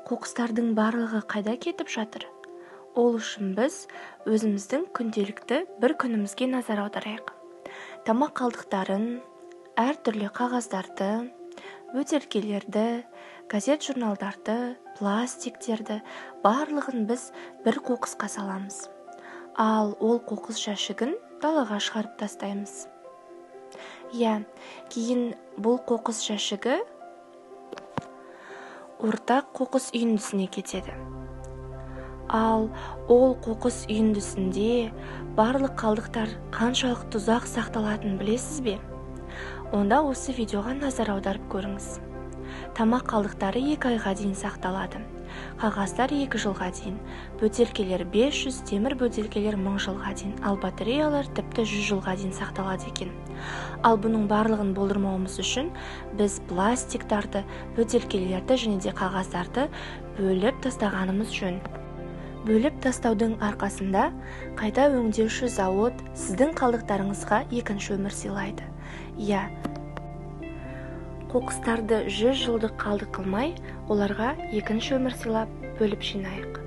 Қоқыстардың барлығы қайда кетіп жатыр? Ол үшін біз өзіміздің күнделікті бір күнімізге назар аударайық. Тамақ қалдықтарын, әртүрлі қағаздарды, бөтелкелерді, газет-журналдарды, пластиктерді барлығын біз бір қоқысқа саламыз. Ал ол қоқыс жәшігін далаға шығарып тастаймыз. Кейін бұл қоқыс жәшігі ортақ қоқыс үйіндісіне кетеді. Ал ол қоқыс үйіндісінде барлық қалдықтар қаншалықты ұзақ сақталатынын білесіз бе? Онда осы видеоға назар аударып көріңіз. Тамақ қалдықтары 2 айға дейін сақталады. Қағаздар 2 жылға дейін, бөтелкелер 500, темір бөтелкелер 1000 жылға дейін, ал батареялар тіпті 100 жылға дейін сақталады екен. Ал бұның барлығын болдырмауымыз үшін біз пластиктарды, бөтелкелерді және де қағаздарды бөліп тастағанымыз жөн. Бөліп тастаудың арқасында қайта өңдеуші зауыт сіздің қалдықтарыңызға екінші өмір сыйлайды. Қоқыстарды 100 жылдық қалдық қылмай, оларға екінші өмір сыйлап бөліп жинайық.